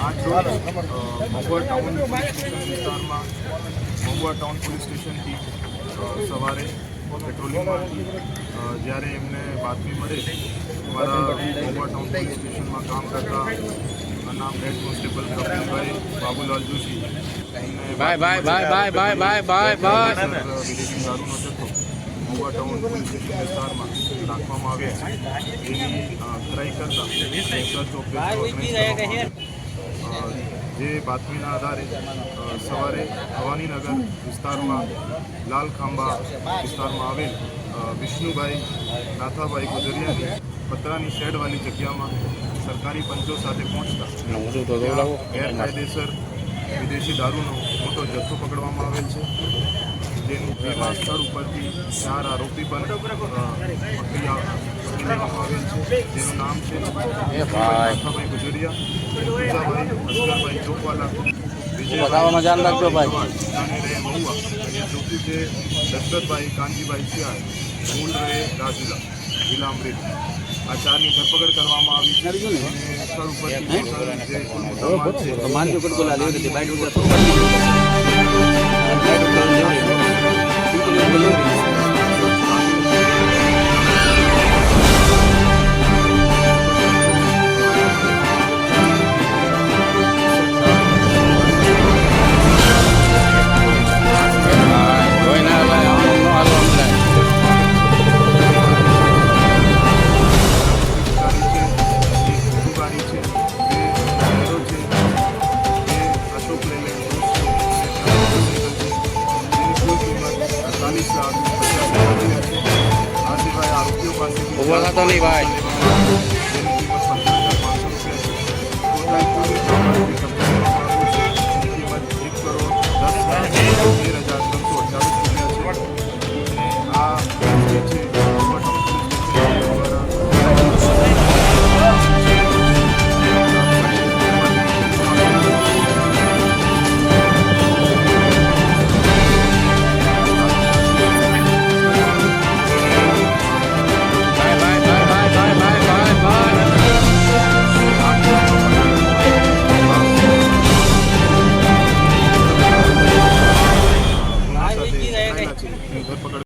આજ રોજ Mahuva town police station વિસ્તારમાં મહુવા ટાઉન પોલીસ સ્ટેશનથી સવારે પેટ્રોલિંગમાં હતી જ્યારે એમને બાતમી મળે અમારા મહુવા ટાઉન પોલીસ સ્ટેશનમાં કામ કરતા નામ હેડ કોન્સ્ટેબલ કપિલભાઈ બાબુલાલ જોશી વિદેશી દારૂનો જથ્થો મહુવા ટાઉન પોલીસ સ્ટેશન વિસ્તારમાં રાખવામાં આવે છે એની ટ્રાય કરતા સર્ચ ઓપરેશન જે બાતમીના આધારે સવારે ભવાનીનગર વિસ્તારમાં લાલ ખાંભા વિસ્તારમાં આવેલ વિષ્ણુભાઈ નાથાભાઈ ગુજરિયાની પતરાની શેડવાળી જગ્યામાં સરકારી પંચો સાથે પહોંચતા ગેરકાયદેસર વિદેશી દારૂનો મોટો જથ્થો પકડવામાં આવેલ છે જેમાં સ્થળ ઉપરથી 4 આરોપી પણ પકડી લેવામાં આવેલ છે જેનું નામ છે નાથાભાઈ ગુજરિયા, અસગરભાઈ ચોકવાલા, મહુવા અને ચોથું છે દશરથભાઈ કાનજીભાઈ શિયાળ, મૂળ રહે રાજુલા, જિલ્લા અમરેલી. આ 4ની ધરપકડ કરવામાં આવી છે અને સ્થળ ઉપરથી જે તો નહીં ભાઈ.